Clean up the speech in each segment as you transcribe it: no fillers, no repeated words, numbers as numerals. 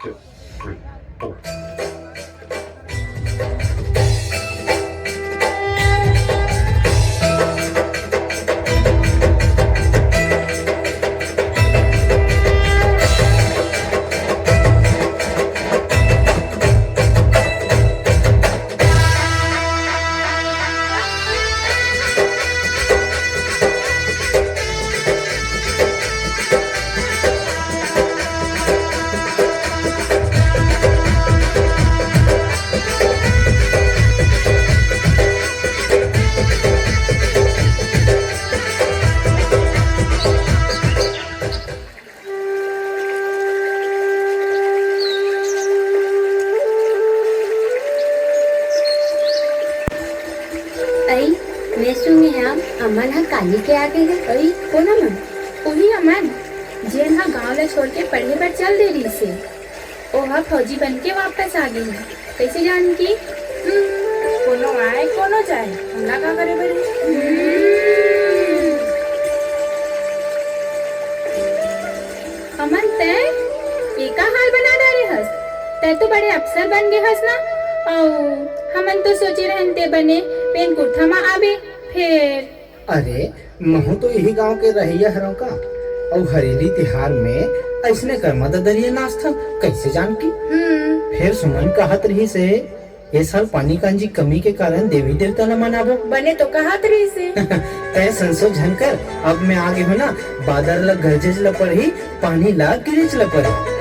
two, three, four. आई मैं सुनी हम अमन हा काली के आगे है। अई कौन अमन? वही अमन जेन हा गांव ला छोड़ के पढ़े पर चल दे रही से। ओहा फौजी बन के वापस आ गई है। कैसे जान की? कोनो आए कोनो जाए, हमला का करे बड़ी। अमन तै एका हाल बना डाले हस। तै तो बड़े अफसर बन गए हस ना। औ हमन तो सोचे रहन ते बने पेन कुर्ता में आवे फिर। अरे महू तो यही गांव के रहिया हरों का और हरेली तिहार में ऐसने कर मदद दरिए नाश्ता कैसे जान की। फिर सुमन कहत रही से ये साल पानी कांजी कमी के कारण देवी देवता न मनाबो बने तो कहत रही से। तय संसो झनकर अब मैं आगे हो ना बादर ला गरजेज ला पढ़ी पानी ला गिरिज ला पढ़ी।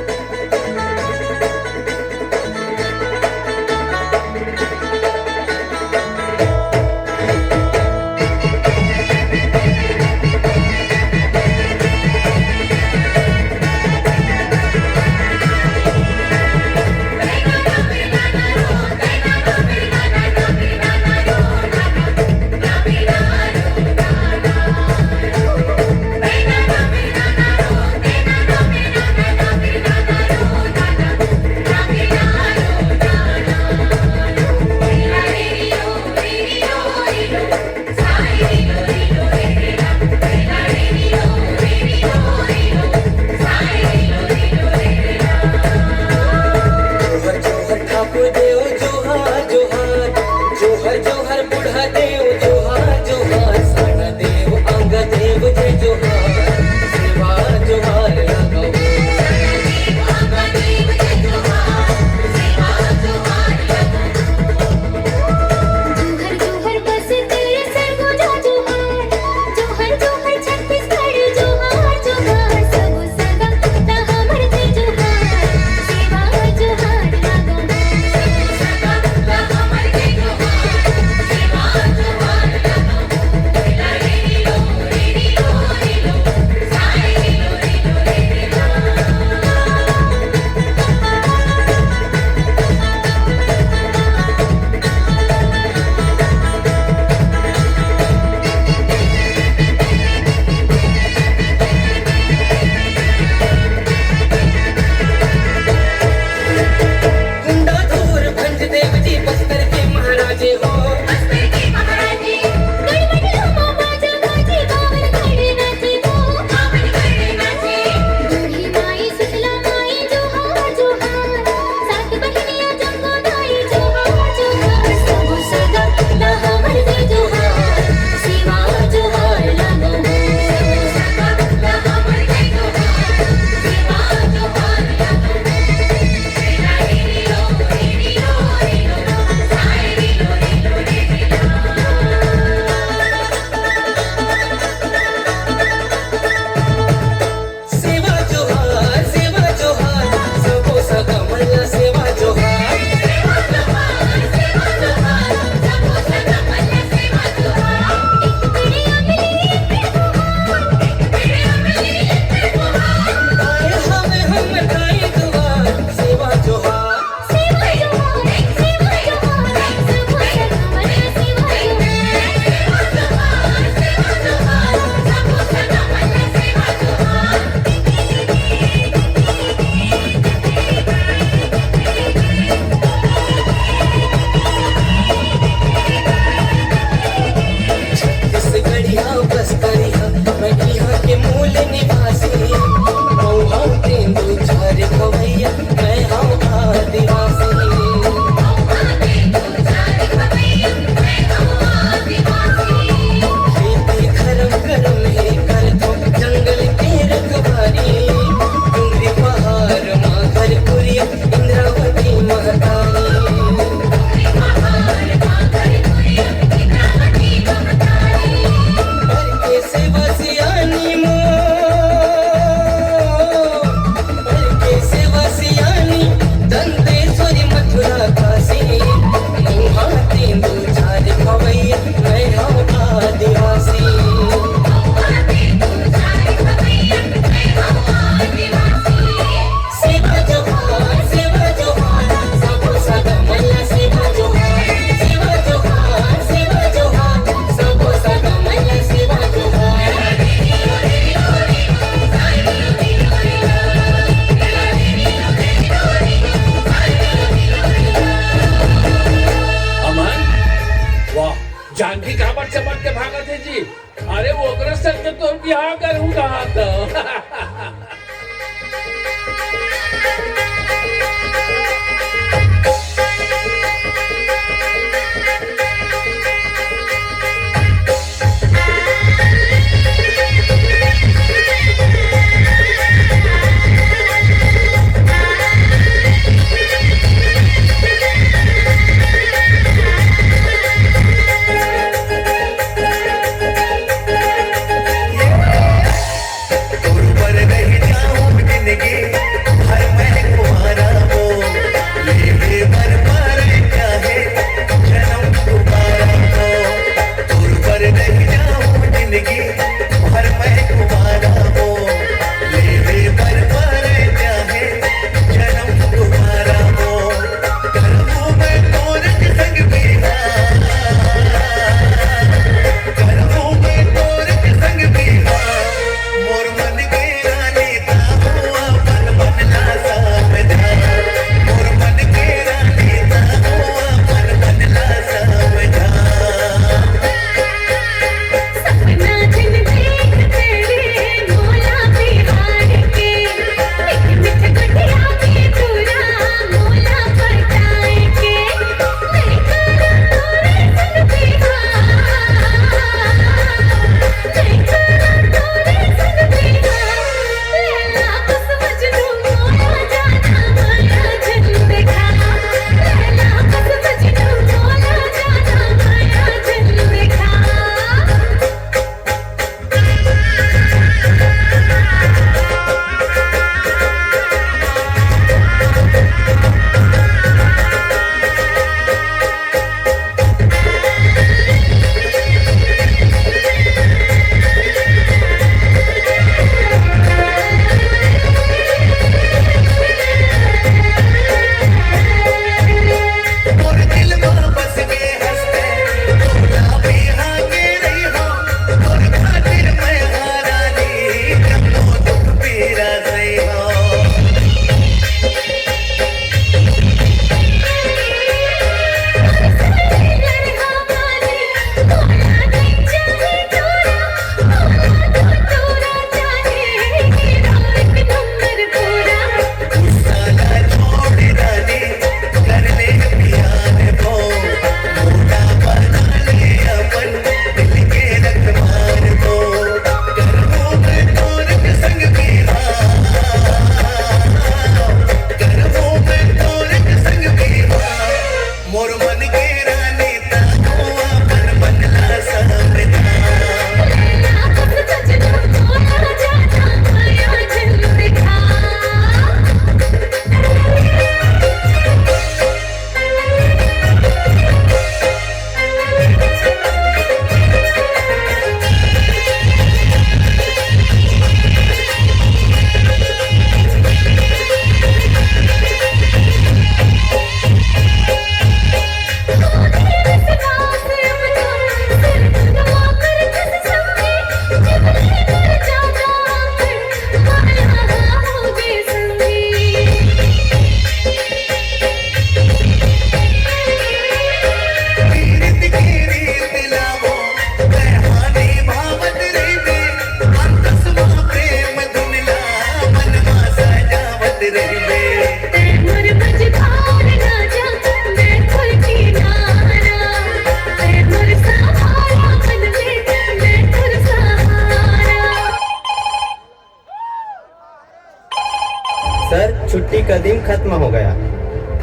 छुट्टी का दिन खत्म हो गया।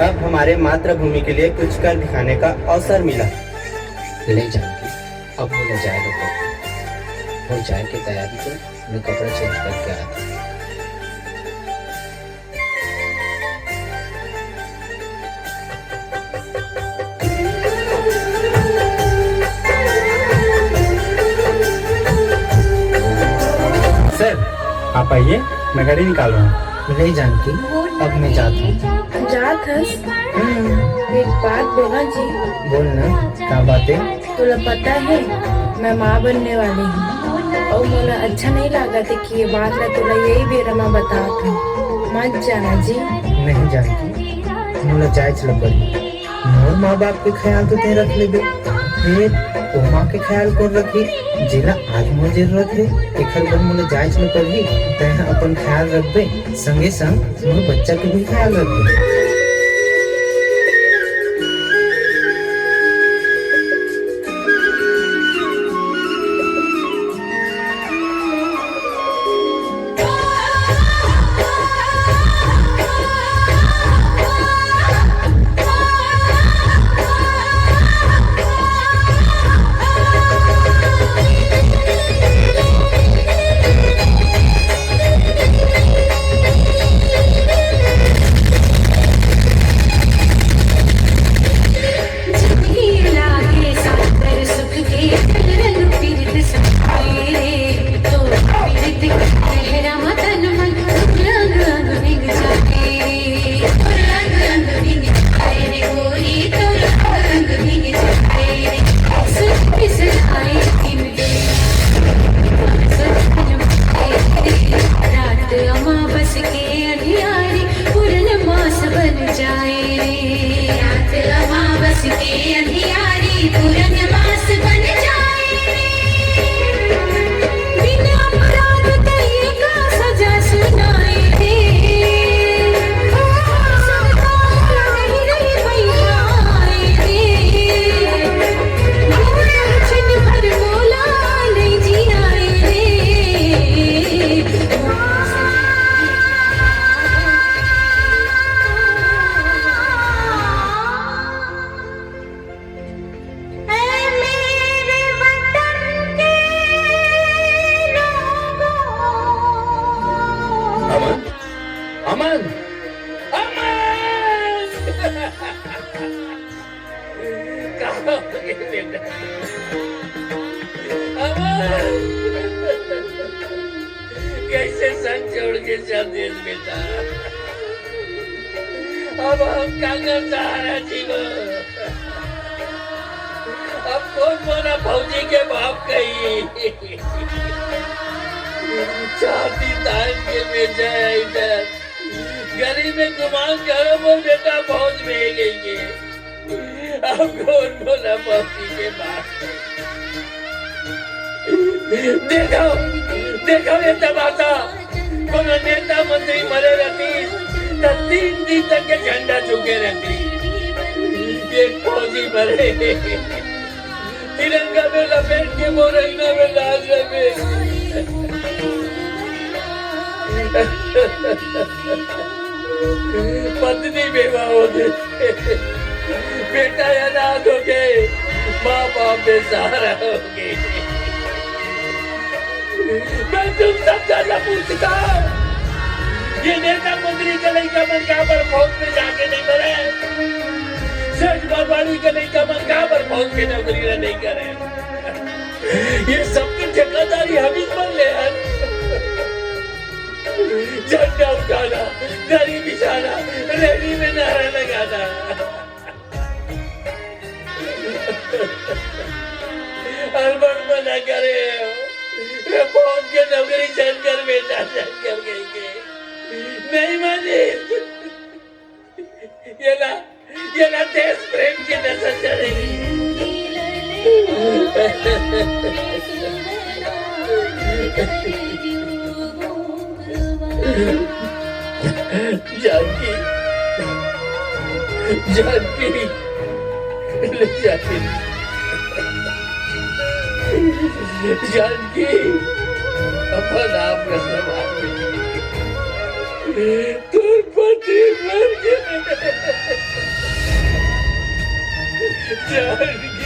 अब हमारे मातृभूमि के लिए कुछ कर दिखाने का अवसर मिला। ले जानकी, अब मुझे जाए लो और जाए की तैयारी कर, मैं कपड़े चेंज करके आता हूँ। सर आप आइए, मैं गाड़ी निकाल रहा हूँ। ले जानकी, अब मैं जाता हूँ। जात हस? एक बात बोला जी। बोलना, क्या बात है? तुला पता है मैं माँ बनने वाली हूँ और मुझे अच्छा नहीं लगा था कि ये बात मैं तुला यही बेरा में बता था। मत जाना जी। नहीं जानकी, मुझे जाए चलो पड़ी। मोर माँ बाप के ख्याल तो ते रख ले बे। फिर वो माँ के ख्याल कर रखी जिला आज मोर जरूरत है एकर बर मोला जांच में पड़ही तय अपन ख्याल रखबे संगे संग मोर बच्चा के भी ख्याल रखबे। कैसे संग छोड़ के चल दे बेटा, अब हम क्या कर सहारा जीवन, अब कौन बोला फौजी के बाप कही छाती तान के बेचा इधर गली में गुमान करो वो बेटा फौज में गई है, अब कौन बोला फौजी के बाप। देखो देखो ये तमाशा, कोनो नेता मंत्री मरे रहती तो 3 दिन तक के झंडा चुके रहती, ये फौजी मरे तिरंगा में लपेट के मोरंगा में लाश रखे। पत्नी बेवा हो गई, बेटा अनाथ हो गए, माँ बाप बेसहारा हो गए। मैं तुम सबका न पूछता, ये नेता मंत्री का लड़का मन कहाँ पर फौज में जाके नहीं मरे, सेठ बाबाड़ी का लड़का मन कहाँ पर फौज की नौकरी नहीं करे, ये सबकी ठेकेदारी हम ही बन ले हैं। झंडा उठाना, दरी बिछाना, रैली में नारा लगाना, अलबर्ट मना करे फौज के नौकरी चलकर बेटा चलकर गई के नहीं मानी, ये ना देश प्रेम की नजर चढ़ेगी। जानकी जानकी जानकी जानकी अपन आप का सवाल तुम पति मर गए जानकी